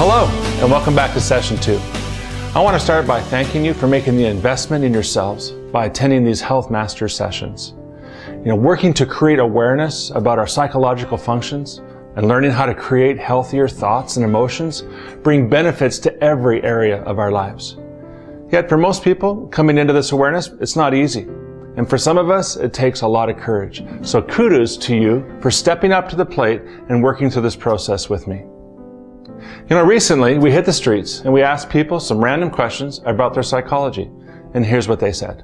Hello, and welcome back to Session 2. I want to start by thanking you for making the investment in yourselves by attending these Health Masters sessions. Working to create awareness about our psychological functions and learning how to create healthier thoughts and emotions bring benefits to every area of our lives. Yet for most people, coming into this awareness, it's not easy. And for some of us, it takes a lot of courage. So kudos to you for stepping up to the plate and working through this process with me. Recently we hit the streets and we asked people some random questions about their psychology. And here's what they said.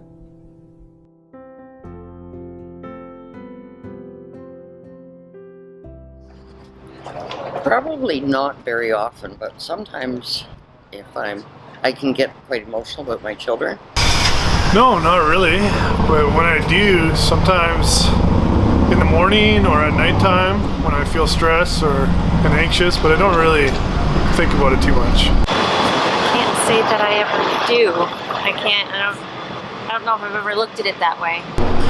Probably not very often, but sometimes if I can get quite emotional about my children. No, not really. But when I do, sometimes in the morning or at nighttime when I feel stressed or anxious, but I don't really think about it too much. I can't say that I ever do. I don't know if I've ever looked at it that way.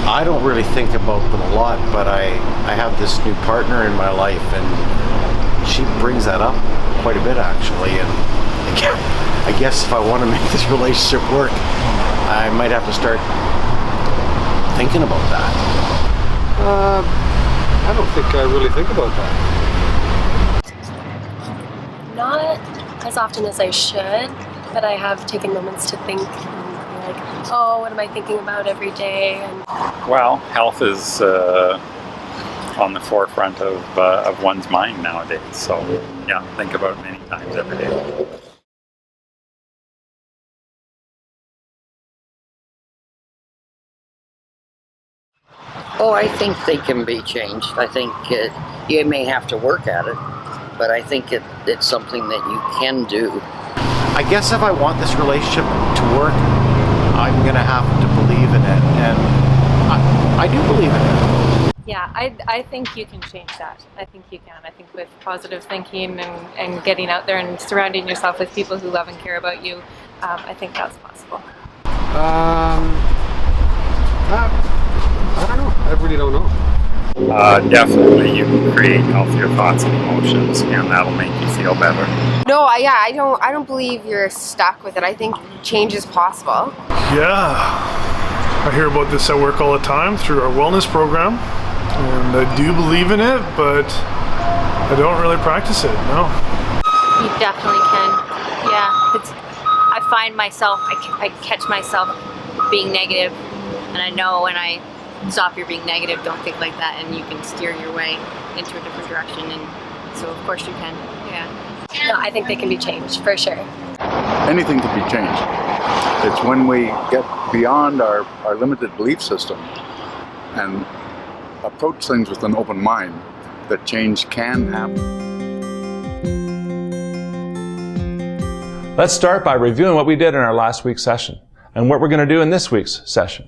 I don't really think about them a lot, but I have this new partner in my life and she brings that up quite a bit actually, and I guess if I want to make this relationship work, I might have to start thinking about that. I don't think I really think about that. Not as often as I should, but I have taken moments to think and be like, oh, what am I thinking about every day? Well, health is on the forefront of one's mind nowadays, so yeah, think about it many times every day. Oh, I think they can be changed. I think you may have to work at it, but I think it's something that you can do. I guess if I want this relationship to work, I'm going to have to believe in it, and I do believe in it. Yeah, I think you can change that. I think you can. I think with positive thinking and getting out there and surrounding yourself with people who love and care about you, I think that's possible. I don't know. I really don't know. Definitely, you can create healthier thoughts and emotions, and that'll make you feel better. No, I don't believe you're stuck with it. I think change is possible. Yeah, I hear about this at work all the time through our wellness program, and I do believe in it, but I don't really practice it, no. You definitely can. Yeah, I find myself, I catch myself being negative, and I know when I stop your being negative, don't think like that, and you can steer your way into a different direction, and so of course you can. Yeah. No, I think they can be changed, for sure. Anything can be changed. It's when we get beyond our limited belief system and approach things with an open mind that change can happen. Let's start by reviewing what we did in our last week's session and what we're going to do in this week's session.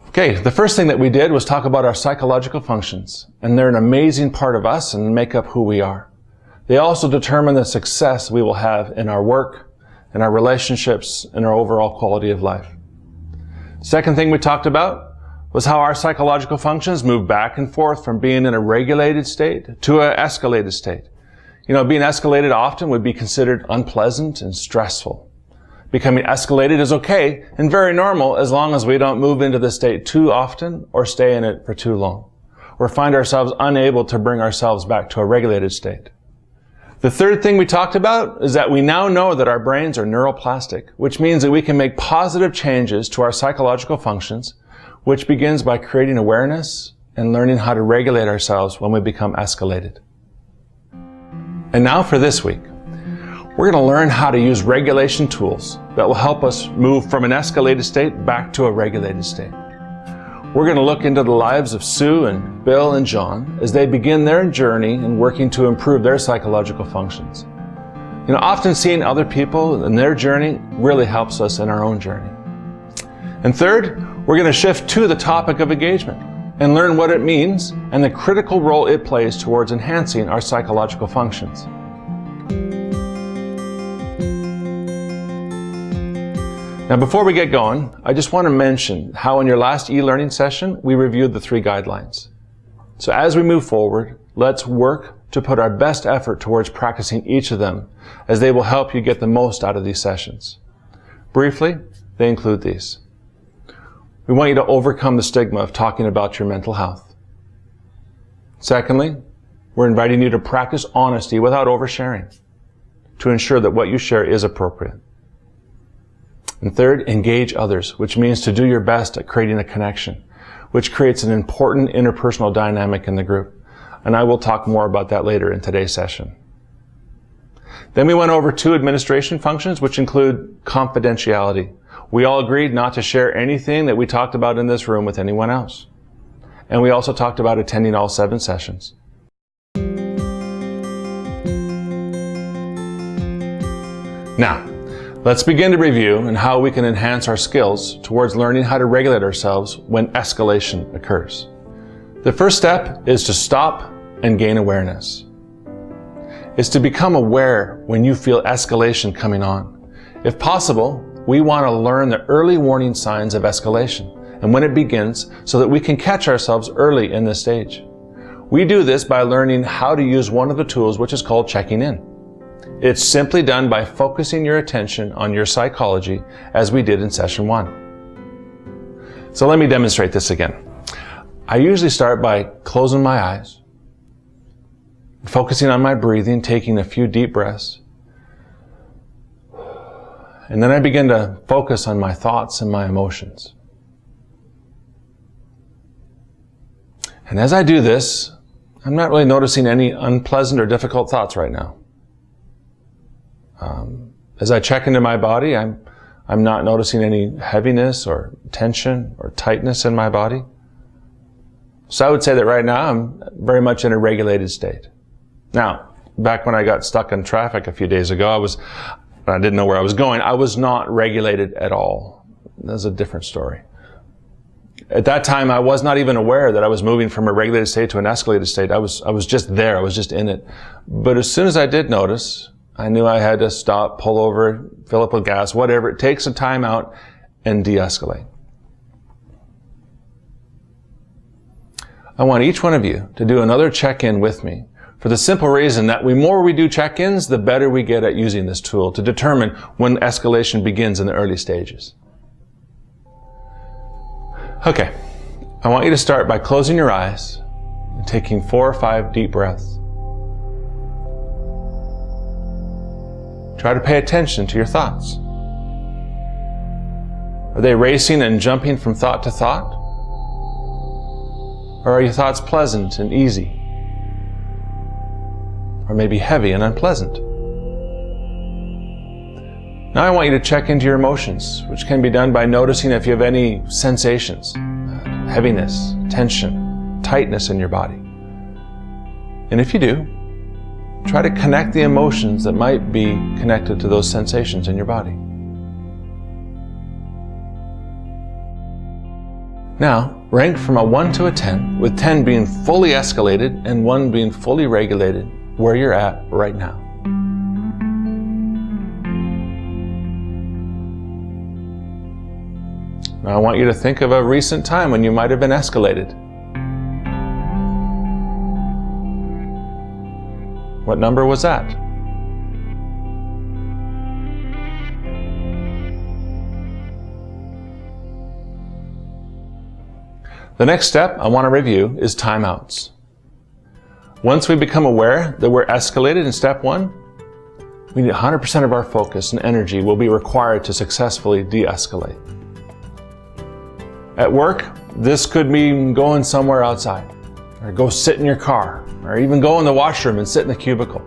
Okay, the first thing that we did was talk about our psychological functions, and they're an amazing part of us and make up who we are. They also determine the success we will have in our work, in our relationships, and our overall quality of life. Second thing we talked about was how our psychological functions move back and forth from being in a regulated state to an escalated state. Being escalated often would be considered unpleasant and stressful. Becoming escalated is okay and very normal as long as we don't move into the state too often or stay in it for too long, or find ourselves unable to bring ourselves back to a regulated state. The third thing we talked about is that we now know that our brains are neuroplastic, which means that we can make positive changes to our psychological functions, which begins by creating awareness and learning how to regulate ourselves when we become escalated. And now for this week. We're going to learn how to use regulation tools that will help us move from an escalated state back to a regulated state. We're going to look into the lives of Sue and Bill and John as they begin their journey in working to improve their psychological functions. Often seeing other people and their journey really helps us in our own journey. And third, we're going to shift to the topic of engagement and learn what it means and the critical role it plays towards enhancing our psychological functions. Now, before we get going, I just want to mention how in your last e-learning session, we reviewed the 3 guidelines. So as we move forward, let's work to put our best effort towards practicing each of them, as they will help you get the most out of these sessions. Briefly, they include these. We want you to overcome the stigma of talking about your mental health. Secondly, we're inviting you to practice honesty without oversharing, to ensure that what you share is appropriate. And third, engage others, which means to do your best at creating a connection, which creates an important interpersonal dynamic in the group. And I will talk more about that later in today's session. Then we went over 2 administration functions, which include confidentiality. We all agreed not to share anything that we talked about in this room with anyone else. And we also talked about attending all 7 sessions. Now, let's begin to review and how we can enhance our skills towards learning how to regulate ourselves when escalation occurs. The first step is to stop and gain awareness. It's to become aware when you feel escalation coming on. If possible, we want to learn the early warning signs of escalation and when it begins so that we can catch ourselves early in this stage. We do this by learning how to use one of the tools, which is called checking in. It's simply done by focusing your attention on your psychology, as we did in session 1. So let me demonstrate this again. I usually start by closing my eyes, focusing on my breathing, taking a few deep breaths. And then I begin to focus on my thoughts and my emotions. And as I do this, I'm not really noticing any unpleasant or difficult thoughts right now. As I check into my body, I'm not noticing any heaviness or tension or tightness in my body. So I would say that right now I'm very much in a regulated state. Now, back when I got stuck in traffic a few days ago, I didn't know where I was going. I was not regulated at all. That's a different story. At that time, I was not even aware that I was moving from a regulated state to an escalated state. I was just there. I was just in it. But as soon as I did notice, I knew I had to stop, pull over, fill up with gas, whatever. It takes a time out and de-escalate. I want each one of you to do another check-in with me, for the simple reason that the more we do check-ins, the better we get at using this tool to determine when escalation begins in the early stages. Okay, I want you to start by closing your eyes and taking 4 or 5 deep breaths. Try to pay attention to your thoughts. Are they racing and jumping from thought to thought? Or are your thoughts pleasant and easy? Or maybe heavy and unpleasant? Now I want you to check into your emotions, which can be done by noticing if you have any sensations, heaviness, tension, tightness in your body. And if you do, try to connect the emotions that might be connected to those sensations in your body. Now, rank from a 1 to a 10, with 10 being fully escalated and 1 being fully regulated, where you're at right now. Now I want you to think of a recent time when you might have been escalated. What number was that? The next step I want to review is timeouts. Once we become aware that we're escalated in step 1, we need 100% of our focus and energy will be required to successfully de-escalate. At work, this could mean going somewhere outside, or go sit in your car, or even go in the washroom and sit in the cubicle.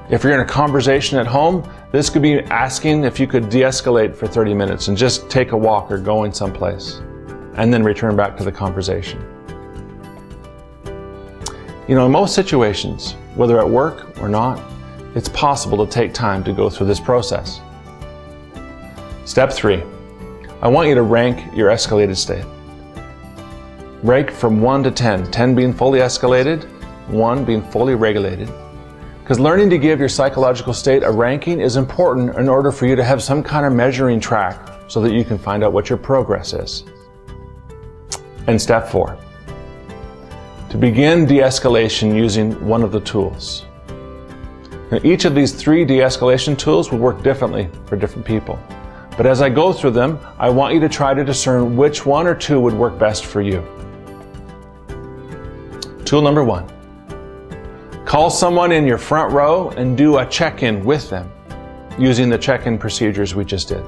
If you're in a conversation at home, this could be asking if you could de-escalate for 30 minutes and just take a walk or go in someplace, and then return back to the conversation. You know, in most situations, whether at work or not, it's possible to take time to go through this process. Step 3, I want you to rank your escalated state. Rank from 1 to 10, 10 being fully escalated, 1 being fully regulated. Because learning to give your psychological state a ranking is important in order for you to have some kind of measuring track so that you can find out what your progress is. And step 4, to begin de-escalation using one of the tools. Now, each of these 3 de-escalation tools will work differently for different people. But as I go through them, I want you to try to discern which 1 or 2 would work best for you. Tool number 1. Call someone in your front row and do a check-in with them using the check-in procedures we just did.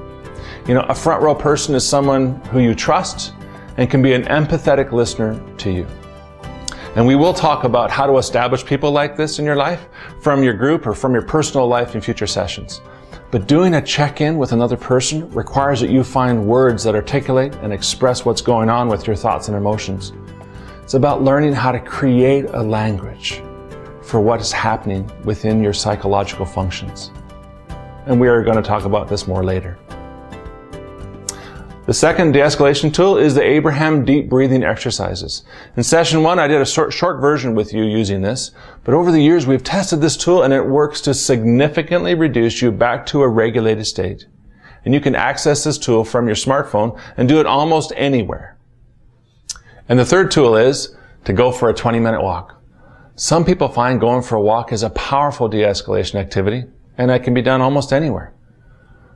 You know, a front row person is someone who you trust and can be an empathetic listener to you. And we will talk about how to establish people like this in your life from your group or from your personal life in future sessions. But doing a check-in with another person requires that you find words that articulate and express what's going on with your thoughts and emotions. It's about learning how to create a language for what is happening within your psychological functions. And we are going to talk about this more later. The second de-escalation tool is the Abraham deep breathing exercises. In session 1, I did a short version with you using this, but over the years we've tested this tool and it works to significantly reduce you back to a regulated state. And you can access this tool from your smartphone and do it almost anywhere. And the third tool is to go for a 20-minute walk. Some people find going for a walk is a powerful de-escalation activity, and that can be done almost anywhere.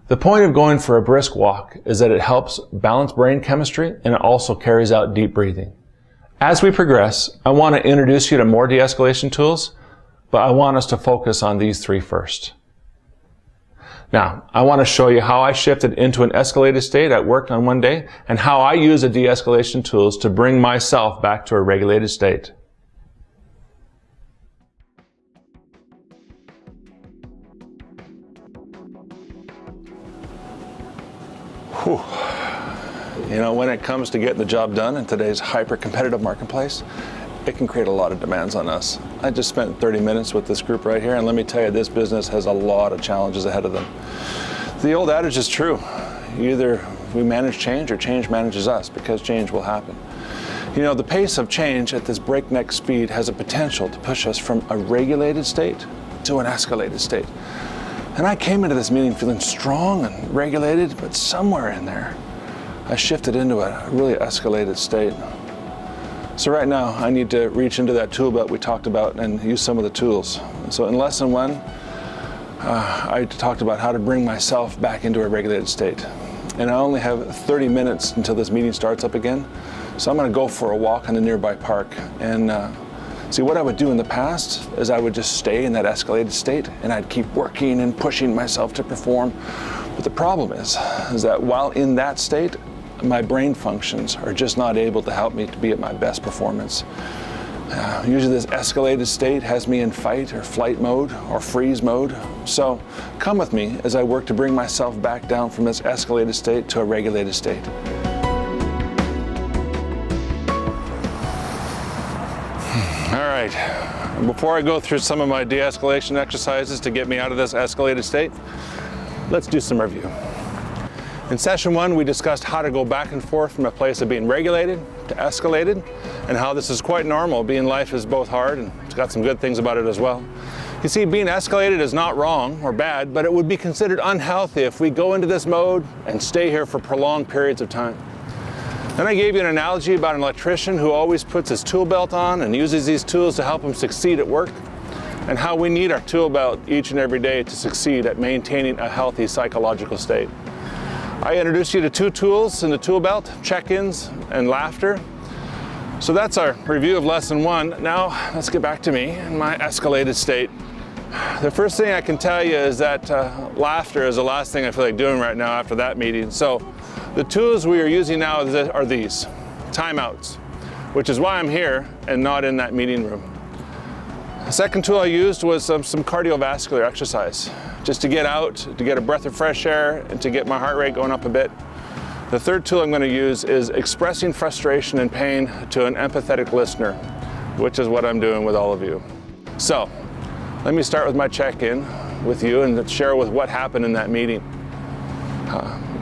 The point of going for a brisk walk is that it helps balance brain chemistry and it also carries out deep breathing. As we progress, I want to introduce you to more de-escalation tools, but I want us to focus on these 3 first. Now, I want to show you how I shifted into an escalated state at work on one day and how I use the de-escalation tools to bring myself back to a regulated state. Whew. You know, when it comes to getting the job done in today's hyper-competitive marketplace, it can create a lot of demands on us. I just spent 30 minutes with this group right here, and let me tell you, this business has a lot of challenges ahead of them. The old adage is true. Either we manage change or change manages us, because change will happen. You know, the pace of change at this breakneck speed has a potential to push us from a regulated state to an escalated state. And I came into this meeting feeling strong and regulated, but somewhere in there, I shifted into a really escalated state. So right now, I need to reach into that tool belt we talked about and use some of the tools. So in lesson 1, I talked about how to bring myself back into a regulated state. And I only have 30 minutes until this meeting starts up again. So I'm gonna go for a walk in the nearby park. And see, what I would do in the past is I would just stay in that escalated state and I'd keep working and pushing myself to perform. But the problem is that while in that state, my brain functions are just not able to help me to be at my best performance. Usually this escalated state has me in fight or flight mode or freeze mode. So come with me as I work to bring myself back down from this escalated state to a regulated state. All right, before I go through some of my de-escalation exercises to get me out of this escalated state, let's do some review. In session 1, we discussed how to go back and forth from a place of being regulated to escalated, and how this is quite normal. Being life is both hard and it's got some good things about it as well. You see, being escalated is not wrong or bad, but it would be considered unhealthy if we go into this mode and stay here for prolonged periods of time. Then I gave you an analogy about an electrician who always puts his tool belt on and uses these tools to help him succeed at work, and how we need our tool belt each and every day to succeed at maintaining a healthy psychological state. I introduced you to 2 tools in the tool belt, check-ins and laughter. So that's our review of lesson 1. Now let's get back to me in my escalated state. The first thing I can tell you is that laughter is the last thing I feel like doing right now after that meeting. So the tools we are using now are these, timeouts, which is why I'm here and not in that meeting room. The second tool I used was some cardiovascular exercise, just to get out, to get a breath of fresh air, and to get my heart rate going up a bit. The third tool I'm going to use is expressing frustration and pain to an empathetic listener, which is what I'm doing with all of you. So, let me start with my check-in with you and share with what happened in that meeting.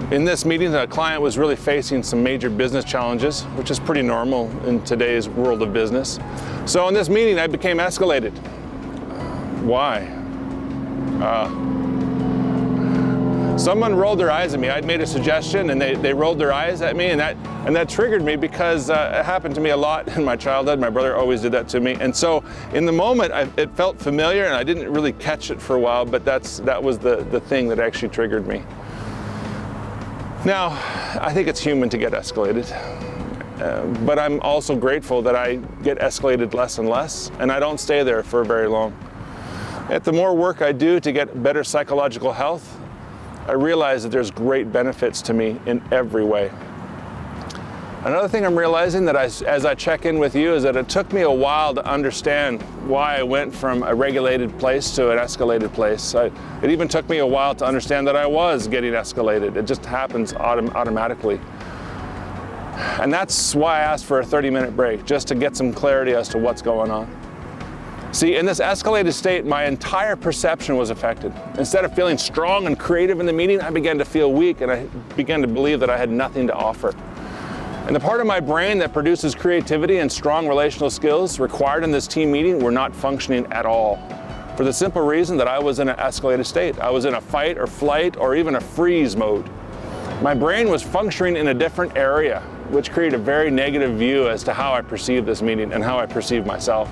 In this meeting, the client was really facing some major business challenges, which is pretty normal in today's world of business. So in this meeting, I became escalated. Why? Someone rolled their eyes at me. I'd made a suggestion and they rolled their eyes at me, and that triggered me because it happened to me a lot in my childhood. My brother always did that to me. And so in the moment, it felt familiar and I didn't really catch it for a while, but that was the thing that actually triggered me. Now, I think it's human to get escalated. But I'm also grateful that I get escalated less and less, and I don't stay there for very long. The more work I do to get better psychological health, I realize that there's great benefits to me in every way. Another thing I'm realizing that as I check in with you is that it took me a while to understand why I went from a regulated place to an escalated place. It even took me a while to understand that I was getting escalated. It just happens automatically. And that's why I asked for a 30-minute break, just to get some clarity as to what's going on. See, in this escalated state, my entire perception was affected. Instead of feeling strong and creative in the meeting, I began to feel weak and I began to believe that I had nothing to offer. And the part of my brain that produces creativity and strong relational skills required in this team meeting were not functioning at all. For the simple reason that I was in an escalated state. I was in a fight or flight or even a freeze mode. My brain was functioning in a different area, which created a very negative view as to how I perceived this meeting and how I perceived myself.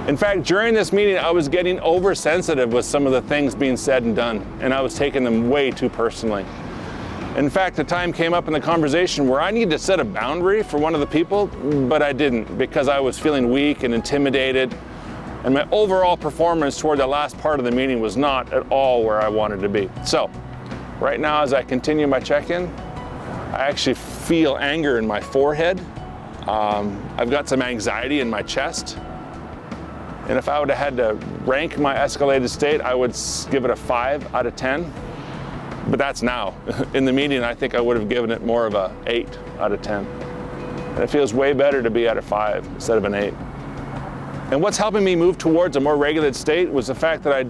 In fact, during this meeting, I was getting oversensitive with some of the things being said and done, and I was taking them way too personally. In fact, the time came up in the conversation where I needed to set a boundary for one of the people, but I didn't because I was feeling weak and intimidated, and my overall performance toward the last part of the meeting was not at all where I wanted to be. So, right now as I continue my check-in, I actually feel anger in my forehead. I've got some anxiety in my chest. And if I would have had to rank my escalated state, I would give it a 5 out of 10. But that's now. In the meeting, I think I would have given it more of a 8 out of 10. And it feels way better to be at a 5 instead of an 8. And what's helping me move towards a more regulated state was the fact that I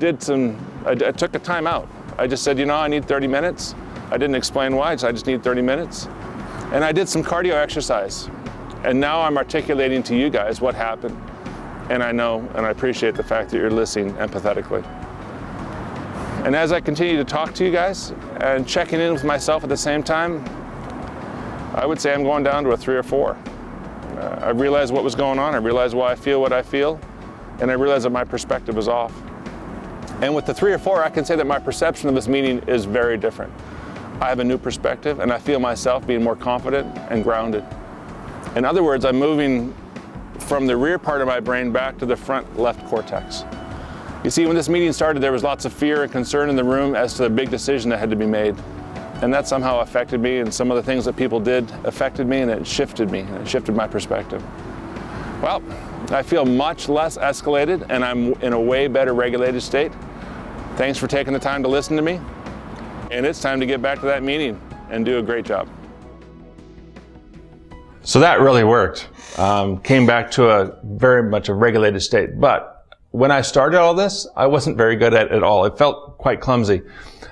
took a time out. I just said, I need 30 minutes. I didn't explain why, so I just need 30 minutes. And I did some cardio exercise. And now I'm articulating to you guys what happened. And I know and I appreciate the fact that you're listening empathetically. And as I continue to talk to you guys and checking in with myself at the same time, I would say I'm going down to a 3 or 4. I realized what was going on, I realized why I feel what I feel, and I realized that my perspective was off. And with the 3 or 4, I can say that my perception of this meeting is very different. I have a new perspective and I feel myself being more confident and grounded. In other words, I'm moving from the rear part of my brain back to the front left cortex. You see, when this meeting started, there was lots of fear and concern in the room as to the big decision that had to be made. And that somehow affected me, and some of the things that people did affected me, and it shifted me, and it shifted my perspective. Well, I feel much less escalated, and I'm in a way better regulated state. Thanks for taking the time to listen to me. And it's time to get back to that meeting and do a great job. So that really worked. Came back to a very much a regulated state. But when I started all this, I wasn't very good at it at all. It felt quite clumsy.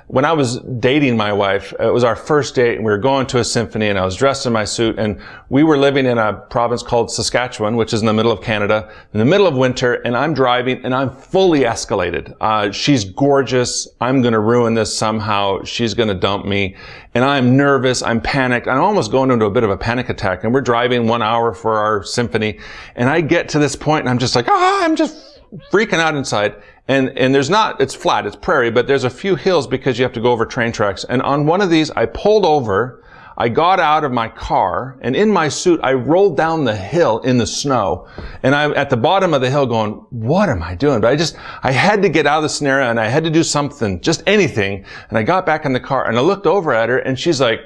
When I was dating my wife, it was our first date, and we were going to a symphony, and I was dressed in my suit, and we were living in a province called Saskatchewan, which is in the middle of Canada, in the middle of winter, and I'm driving, and I'm fully escalated. She's gorgeous. I'm going to ruin this somehow. She's going to dump me. And I'm nervous. I'm panicked. I'm almost going into a bit of a panic attack, and we're driving 1 hour for our symphony, and I get to this point, and I'm just like, I'm just freaking out inside. And there's not, it's flat, it's prairie, but there's a few hills because you have to go over train tracks. And on one of these, I pulled over, I got out of my car, and in my suit, I rolled down the hill in the snow. And I'm at the bottom of the hill going, what am I doing? But I had to get out of the scenario, and I had to do something, just anything. And I got back in the car, and I looked over at her, and she's like,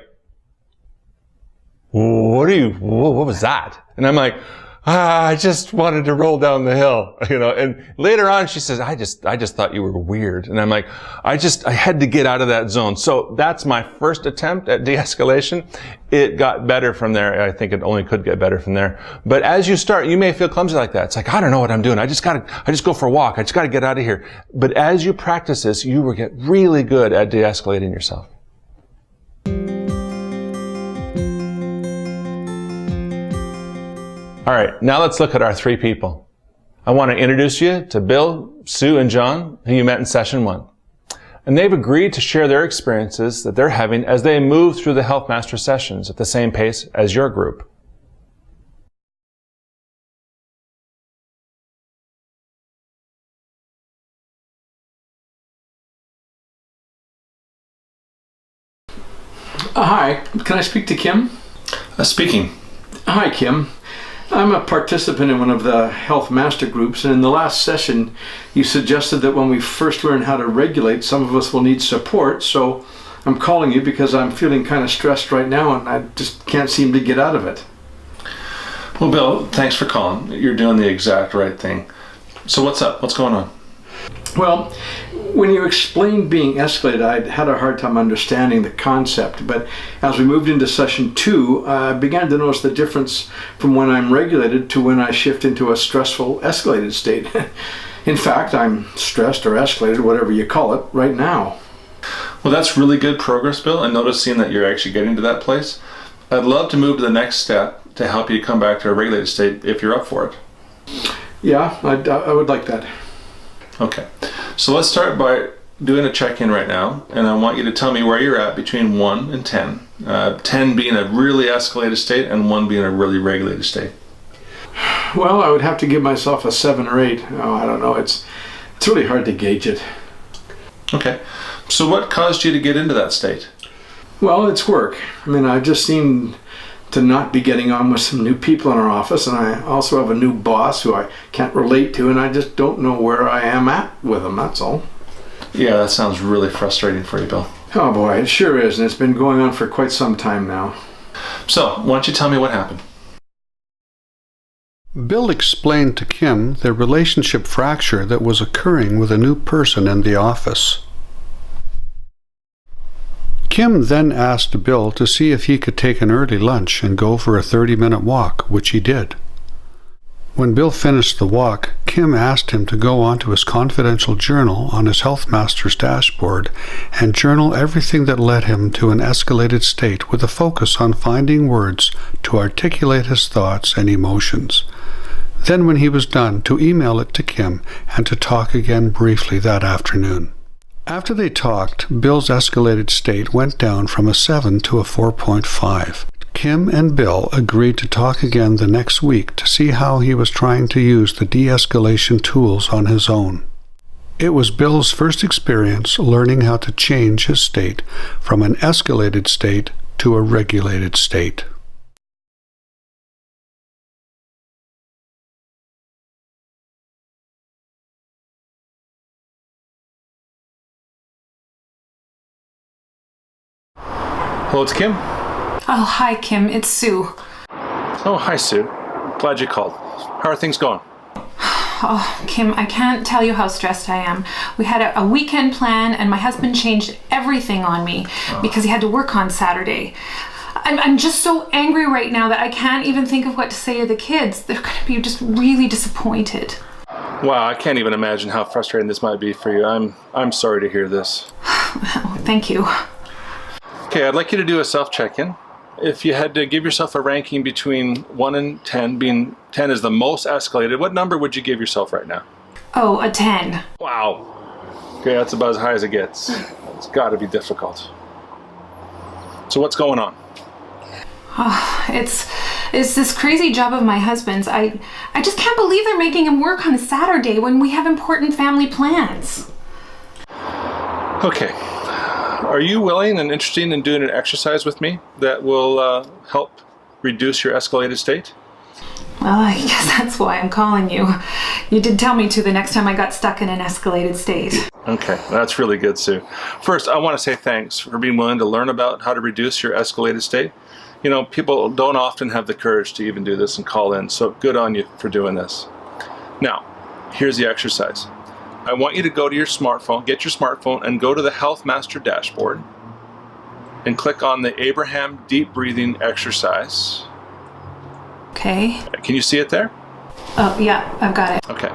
what was that? And I'm like, I just wanted to roll down the hill, and later on she says, I just thought you were weird. And I'm like, I had to get out of that zone. So that's my first attempt at de-escalation. It got better from there. I think it only could get better from there. But as you start, you may feel clumsy like that. It's like, I don't know what I'm doing. I just go for a walk. I just gotta get out of here. But as you practice this, you will get really good at de-escalating yourself. All right, now let's look at our 3 people. I want to introduce you to Bill, Sue, and John, who you met in session 1. and they've agreed to share their experiences that they're having as they move through the Health Master sessions at the same pace as your group. Hi, can I speak to Kim? Speaking. Hi, Kim. I'm a participant in one of the Health Master groups, and in the last session, you suggested that when we first learn how to regulate, some of us will need support, so I'm calling you because I'm feeling kind of stressed right now, and I just can't seem to get out of it. Well, Bill, thanks for calling. You're doing the exact right thing. So what's up? What's going on? Well, when you explained being escalated, I had a hard time understanding the concept, but as we moved into session 2, I began to notice the difference from when I'm regulated to when I shift into a stressful escalated state. In fact, I'm stressed or escalated, whatever you call it, right now. Well, that's really good progress, Bill, and noticing that you're actually getting to that place. I'd love to move to the next step to help you come back to a regulated state if you're up for it. Yeah, I would like that. Okay, so let's start by doing a check-in right now, and I want you to tell me where you're at between 1 and 10. 10 being a really escalated state and 1 being a really regulated state. Well, I would have to give myself a 7 or 8. Oh, I don't know. It's really hard to gauge it. Okay, so what caused you to get into that state? Well, it's work. I mean, I just seem to not be getting on with some new people in our office, and I also have a new boss who I can't relate to, and I just don't know where I am at with him, that's all. Yeah, that sounds really frustrating for you, Bill. Oh boy, it sure is, and it's been going on for quite some time now. So, why don't you tell me what happened? Bill explained to Kim the relationship fracture that was occurring with a new person in the office. Kim then asked Bill to see if he could take an early lunch and go for a 30-minute walk, which he did. When Bill finished the walk, Kim asked him to go onto his confidential journal on his Health Master's dashboard and journal everything that led him to an escalated state with a focus on finding words to articulate his thoughts and emotions. Then when he was done, to email it to Kim and to talk again briefly that afternoon. After they talked, Bill's escalated state went down from a 7 to a 4.5. Kim and Bill agreed to talk again the next week to see how he was trying to use the de-escalation tools on his own. It was Bill's first experience learning how to change his state from an escalated state to a regulated state. Hello, it's Kim. Oh, hi, Kim. It's Sue. Oh, hi, Sue. Glad you called. How are things going? Oh, Kim, I can't tell you how stressed I am. We had a weekend plan, and my husband changed everything on me because he had to work on Saturday. I'm just so angry right now that I can't even think of what to say to the kids. They're going to be just really disappointed. Wow, I can't even imagine how frustrating this might be for you. I'm sorry to hear this. Well, thank you. Okay, I'd like you to do a self-check-in. If you had to give yourself a ranking between 1 and 10, being 10 is the most escalated, what number would you give yourself right now? Oh, a 10. Wow. Okay, that's about as high as it gets. It's got to be difficult. So what's going on? Oh, it's this crazy job of my husband's. I just can't believe they're making him work on a Saturday when we have important family plans. Okay. Are you willing and interested in doing an exercise with me that will help reduce your escalated state? Well, I guess that's why I'm calling you. You did tell me to the next time I got stuck in an escalated state. Okay, that's really good, Sue. First, I want to say thanks for being willing to learn about how to reduce your escalated state. You know, people don't often have the courage to even do this and call in, so good on you for doing this. Now, here's the exercise. I want you to go to your smartphone, get your smartphone, and go to the Health Master dashboard and click on the Abraham Deep Breathing exercise. Okay. Can you see it there? Oh, yeah, I've got it. Okay.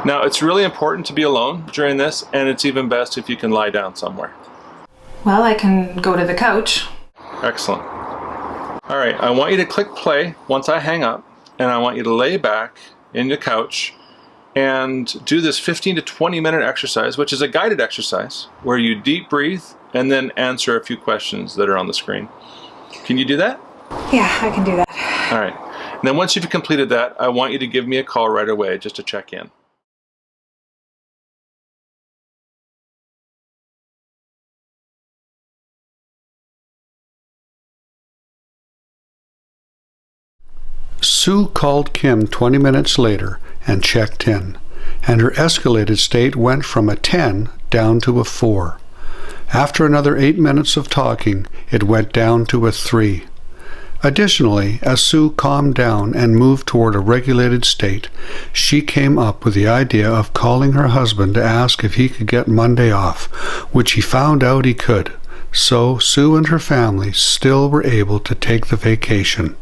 Now, it's really important to be alone during this, and it's even best if you can lie down somewhere. Well, I can go to the couch. Excellent. All right, I want you to click play once I hang up, and I want you to lay back in the couch and do this 15 to 20 minute exercise, which is a guided exercise where you deep breathe and then answer a few questions that are on the screen. Can you do that? Yeah, I can do that. All right. And then once you've completed that, I want you to give me a call right away just to check in. Sue called Kim 20 minutes later and checked in, and her escalated state went from a 10 down to a 4. After another 8 minutes of talking, it went down to a 3. Additionally, as Sue calmed down and moved toward a regulated state, she came up with the idea of calling her husband to ask if he could get Monday off, which he found out he could. So Sue and her family still were able to take the vacation.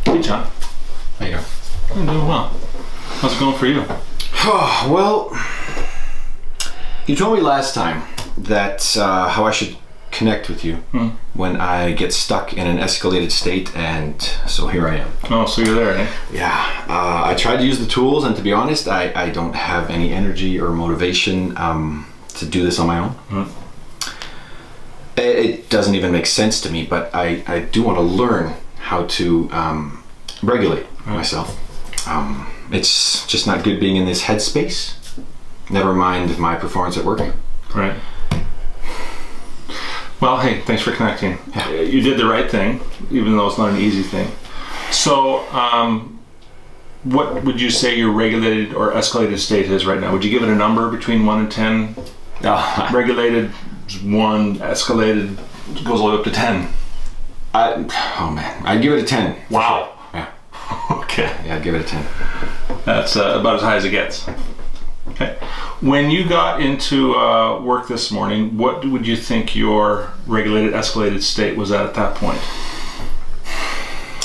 Hey, John. How you doing? I'm doing well. How's it going for you? Well, you told me last time that how I should connect with you when I get stuck in an escalated state, and so here I am. Oh, so you're there, eh? Yeah. I tried to use the tools, and to be honest, I don't have any energy or motivation to do this on my own. It doesn't even make sense to me, but I do want to learn how to regulate myself. It's just not good being in this headspace. Never mind my performance at work. Right. Well, hey, thanks for connecting. Yeah. You did the right thing, even though it's not an easy thing. So, what would you say your regulated or escalated state is right now? Would you give it a number between 1 and 10? Regulated is 1, escalated goes all the way up to 10. Oh man, I'd give it a 10. Wow. Yeah. Okay. Yeah, I'd give it a 10. That's about as high as it gets. Okay. When you got into work this morning, what would you think your regulated, escalated state was at that point?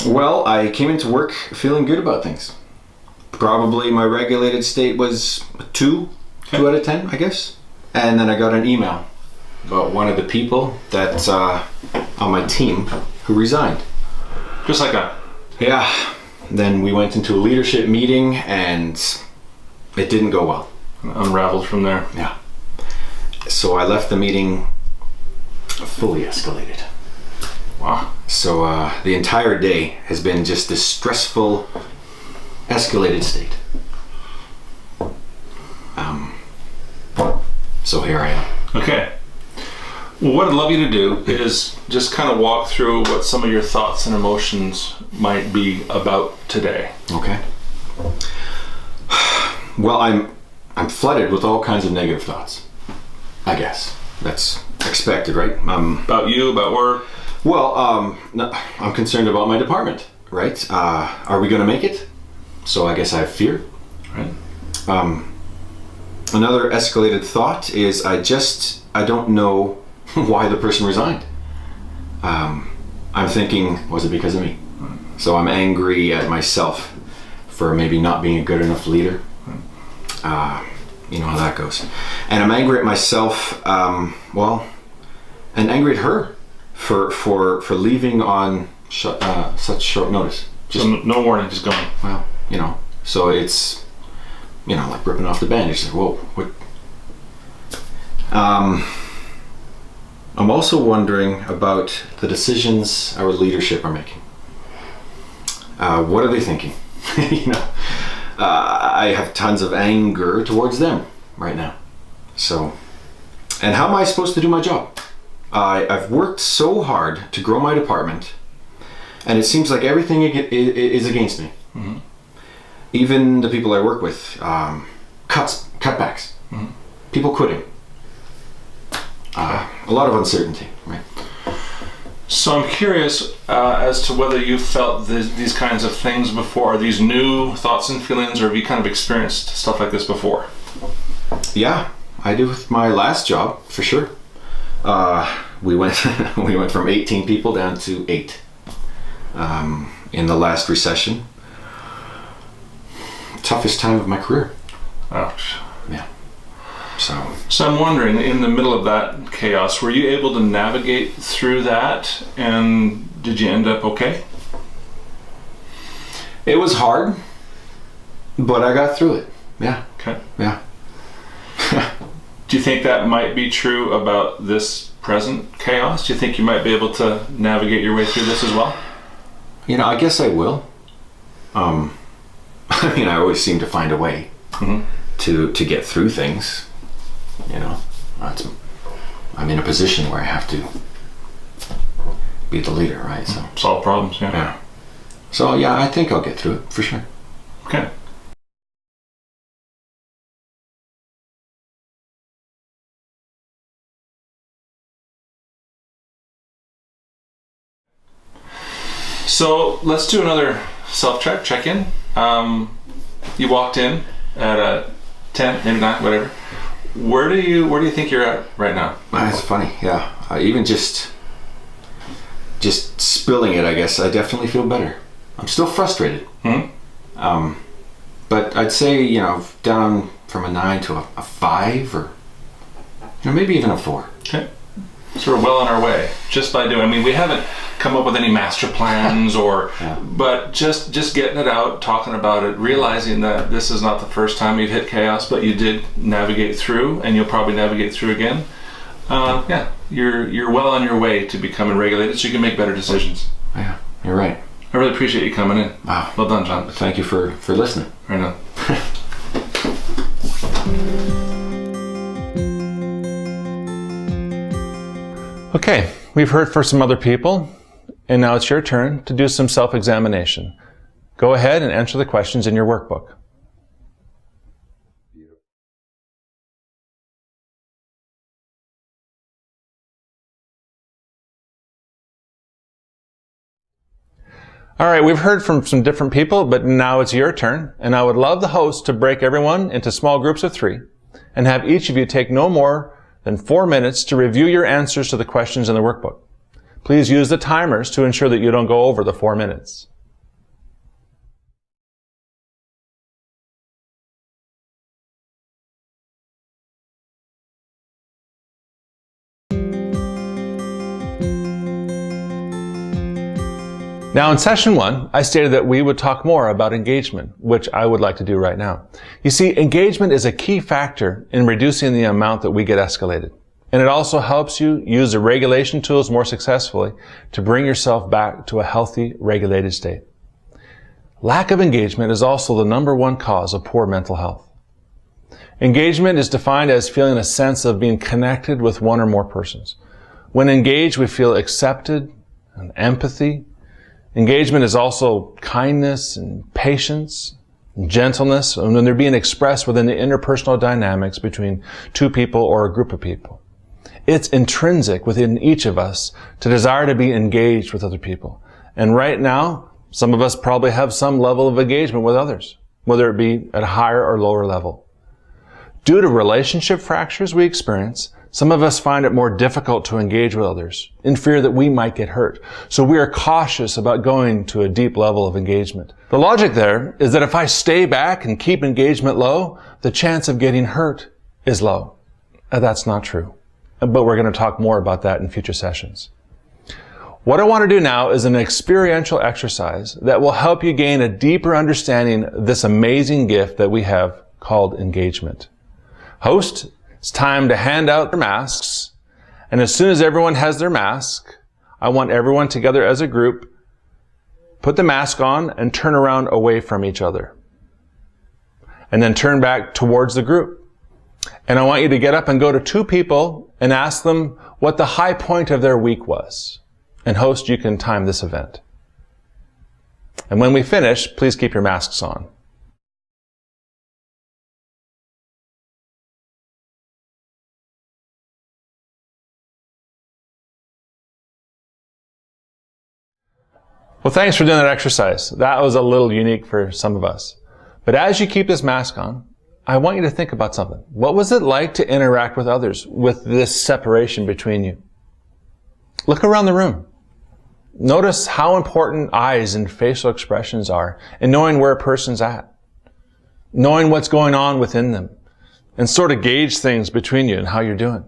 Well, I came into work feeling good about things. Probably my regulated state was a 2 out of 10, I guess. And then I got an email about one of the people that's on my team who resigned. Just like that? Yeah. Then we went into a leadership meeting and it didn't go well. Unraveled from there. Yeah. So I left the meeting fully escalated. Wow. So the entire day has been just this stressful, escalated state. So here I am. Okay. Well, what I'd love you to do is just kind of walk through what some of your thoughts and emotions might be about today. Okay. Well, I'm flooded with all kinds of negative thoughts. I guess that's expected, right? About you, about work. Well, no, I'm concerned about my department, right? Are we going to make it? So I guess I have fear. Right. Another escalated thought is I don't know why the person resigned. I'm thinking, was it because of me? So I'm angry at myself for maybe not being a good enough leader. You know how that goes. And I'm angry at myself, and angry at her for leaving on such short notice. Just no warning, just going. Well, so it's, like ripping off the bandage. Like, whoa, what? I'm also wondering about the decisions our leadership are making. What are they thinking? I have tons of anger towards them right now. So, and how am I supposed to do my job? I've worked so hard to grow my department, and it seems like everything is against me. Mm-hmm. Even the people I work with, cutbacks, people quitting. A lot of uncertainty, right? So I'm curious as to whether you felt these kinds of things before. Are these new thoughts and feelings, or have you kind of experienced stuff like this before? Yeah, I did with my last job, for sure. We went from 18 people down to 8 in the last recession. Toughest time of my career. Ouch. Yeah. So I'm wondering, in the middle of that chaos, were you able to navigate through that, and did you end up okay? It was hard, but I got through it. Yeah. Okay. Yeah. Do you think that might be true about this present chaos? Do you think you might be able to navigate your way through this as well? You know, I guess I will. I mean, I always seem to find a way to get through things. You know, I'm in a position where I have to be the leader, right? So solve problems. Yeah. So yeah, I think I'll get through it for sure. Okay. So let's do another self-check, check-in. You walked in at a 10, maybe 9, whatever. Where do you think you're at right now? That's funny, yeah. Even just spilling it, I guess, I definitely feel better. I'm still frustrated. But I'd say, you know, down from a 9 to a 5, or maybe even a 4. Okay. So we're well on our way just by doing. I mean, we haven't come up with any master plans but just getting it out, talking about it, realizing that this is not the first time you've hit chaos, but you did navigate through, and you'll probably navigate through again. Yeah, you're well on your way to becoming regulated, so you can make better decisions. Yeah, you're right. I really appreciate you coming in. Wow. Well done, John. Thank you for listening. Right on. Okay, we've heard from some other people, and now it's your turn to do some self-examination. Go ahead and answer the questions in your workbook. All right, we've heard from some different people, but now it's your turn, and I would love the host to break everyone into small groups of 3 and have each of you take no more than 4 minutes to review your answers to the questions in the workbook. Please use the timers to ensure that you don't go over the 4 minutes. Now, in session 1, I stated that we would talk more about engagement, which I would like to do right now. You see, engagement is a key factor in reducing the amount that we get escalated. And it also helps you use the regulation tools more successfully to bring yourself back to a healthy, regulated state. Lack of engagement is also the #1 cause of poor mental health. Engagement is defined as feeling a sense of being connected with one or more persons. When engaged, we feel accepted and empathy. Engagement is also kindness and patience and gentleness, and when they're being expressed within the interpersonal dynamics between 2 people or a group of people. It's intrinsic within each of us to desire to be engaged with other people. And right now, some of us probably have some level of engagement with others, whether it be at a higher or lower level. Due to relationship fractures we experience, some of us find it more difficult to engage with others in fear that we might get hurt. So we are cautious about going to a deep level of engagement. The logic there is that if I stay back and keep engagement low, the chance of getting hurt is low. That's not true. But we're going to talk more about that in future sessions. What I want to do now is an experiential exercise that will help you gain a deeper understanding of this amazing gift that we have called engagement. Host, it's time to hand out their masks, and as soon as everyone has their mask, I want everyone together as a group, put the mask on and turn around away from each other. And then turn back towards the group. And I want you to get up and go to 2 people and ask them what the high point of their week was. And host, you can time this event. And when we finish, please keep your masks on. Well, thanks for doing that exercise. That was a little unique for some of us. But as you keep this mask on, I want you to think about something. What was it like to interact with others with this separation between you? Look around the room. Notice how important eyes and facial expressions are in knowing where a person's at, knowing what's going on within them, and sort of gauge things between you and how you're doing.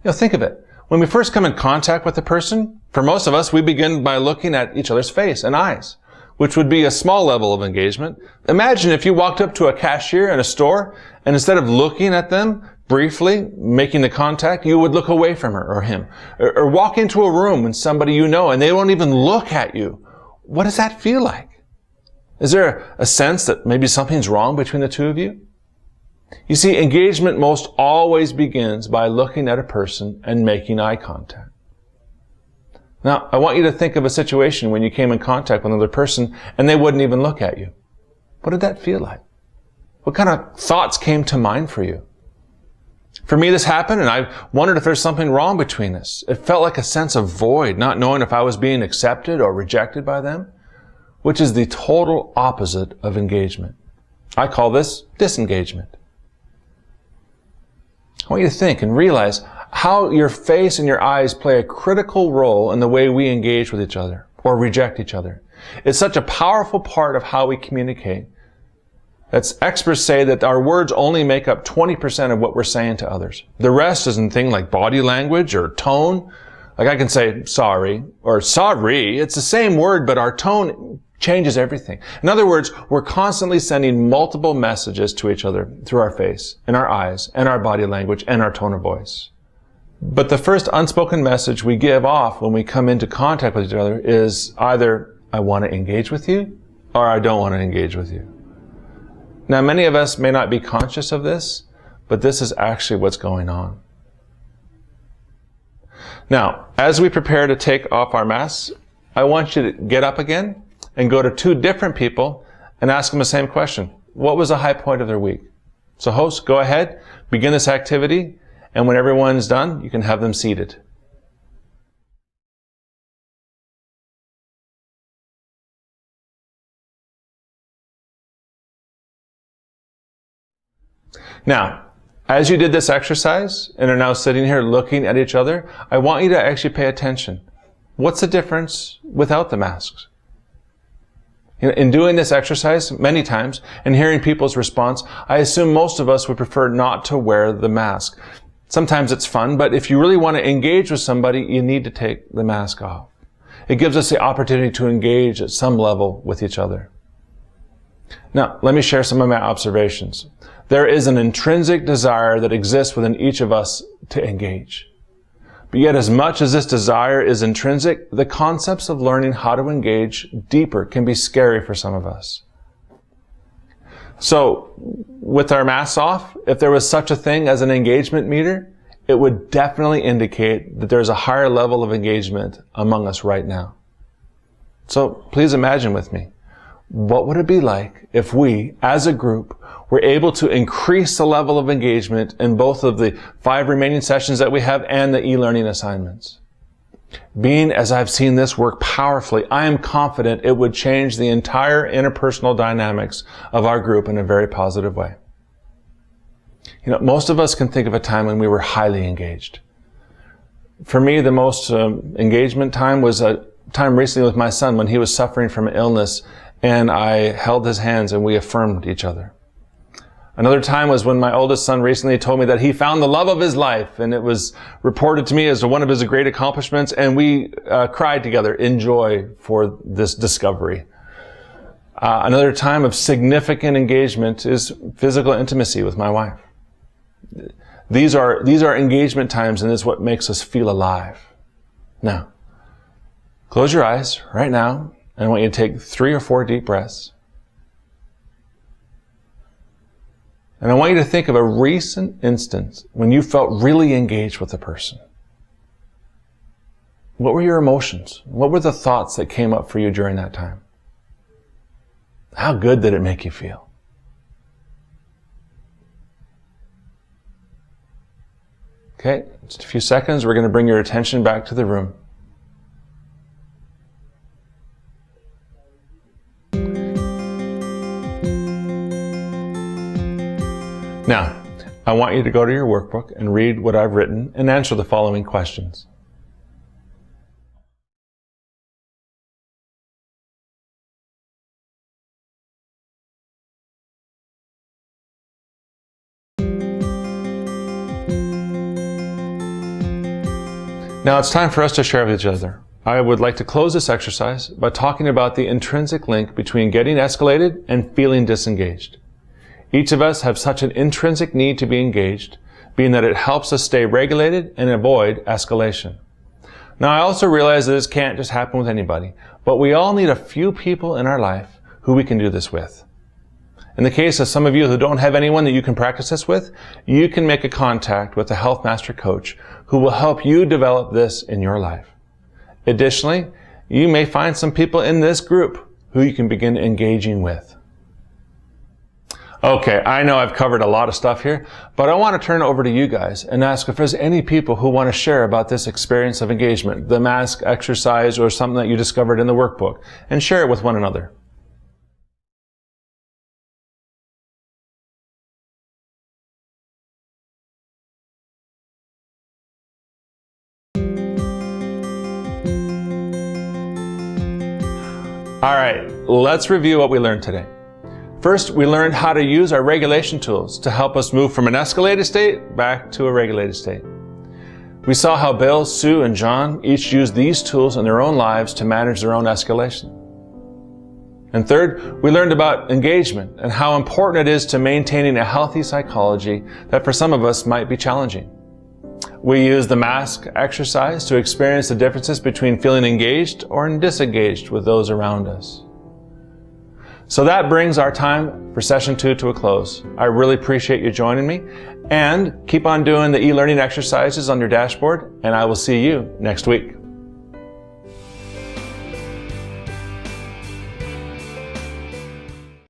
Think of it. When we first come in contact with a person, for most of us, we begin by looking at each other's face and eyes, which would be a small level of engagement. Imagine if you walked up to a cashier in a store, and instead of looking at them briefly, making the contact, you would look away from her or him. Or walk into a room with somebody you know, and they won't even look at you. What does that feel like? Is there a sense that maybe something's wrong between the two of you? You see, engagement most always begins by looking at a person and making eye contact. Now, I want you to think of a situation when you came in contact with another person and they wouldn't even look at you. What did that feel like? What kind of thoughts came to mind for you? For me, this happened, and I wondered if there's something wrong between us. It felt like a sense of void, not knowing if I was being accepted or rejected by them, which is the total opposite of engagement. I call this disengagement. I want you to think and realize how your face and your eyes play a critical role in the way we engage with each other or reject each other. It's such a powerful part of how we communicate. Experts say that our words only make up 20% of what we're saying to others. The rest is in things like body language or tone. Like I can say sorry or sorry. It's the same word, but our tone changes everything. In other words, we're constantly sending multiple messages to each other through our face and our eyes and our body language and our tone of voice. But the first unspoken message we give off when we come into contact with each other is either I want to engage with you or I don't want to engage with you. Now, many of us may not be conscious of this, but this is actually what's going on. Now, as we prepare to take off our masks, I want you to get up again and go to two different people and ask them the same question. What was the high point of their week? So host, go ahead, begin this activity, and when everyone's done, you can have them seated. Now, as you did this exercise and are now sitting here looking at each other, I want you to actually pay attention. What's the difference without the masks? In doing this exercise many times and hearing people's response, I assume most of us would prefer not to wear the mask. Sometimes it's fun, but if you really want to engage with somebody, you need to take the mask off. It gives us the opportunity to engage at some level with each other. Now, let me share some of my observations. There is an intrinsic desire that exists within each of us to engage. But yet, as much as this desire is intrinsic, the concepts of learning how to engage deeper can be scary for some of us. So, with our masks off, if there was such a thing as an engagement meter, it would definitely indicate that there's a higher level of engagement among us right now. So, please imagine with me, what would it be like if we, as a group, were able to increase the level of engagement in both of the 5 remaining sessions that we have and the e-learning assignments? Being as I've seen this work powerfully, I am confident it would change the entire interpersonal dynamics of our group in a very positive way. Most of us can think of a time when we were highly engaged. For me, the most engagement time was a time recently with my son when he was suffering from an illness, and I held his hands and we affirmed each other. Another time was when my oldest son recently told me that he found the love of his life, and it was reported to me as one of his great accomplishments, and we cried together in joy for this discovery. Another time of significant engagement is physical intimacy with my wife. These are engagement times, and this is what makes us feel alive. Now, close your eyes right now, and I want you to take 3 or 4 deep breaths. And I want you to think of a recent instance when you felt really engaged with a person. What were your emotions? What were the thoughts that came up for you during that time? How good did it make you feel? Okay, just a few seconds. We're going to bring your attention back to the room. Now, I want you to go to your workbook and read what I've written and answer the following questions. Now it's time for us to share with each other. I would like to close this exercise by talking about the intrinsic link between getting escalated and feeling disengaged. Each of us have such an intrinsic need to be engaged, being that it helps us stay regulated and avoid escalation. Now I also realize that this can't just happen with anybody, but we all need a few people in our life who we can do this with. In the case of some of you who don't have anyone that you can practice this with, you can make a contact with a Health Master coach who will help you develop this in your life. Additionally, you may find some people in this group who you can begin engaging with. Okay, I know I've covered a lot of stuff here, but I want to turn it over to you guys and ask if there's any people who want to share about this experience of engagement, the mask exercise, or something that you discovered in the workbook, and share it with one another. All right, let's review what we learned today. First, we learned how to use our regulation tools to help us move from an escalated state back to a regulated state. We saw how Bill, Sue, and John each used these tools in their own lives to manage their own escalation. And third, we learned about engagement and how important it is to maintaining a healthy psychology that for some of us might be challenging. We used the mask exercise to experience the differences between feeling engaged or disengaged with those around us. So that brings our time for session 2 to a close. I really appreciate you joining me, and keep on doing the e-learning exercises on your dashboard, and I will see you next week.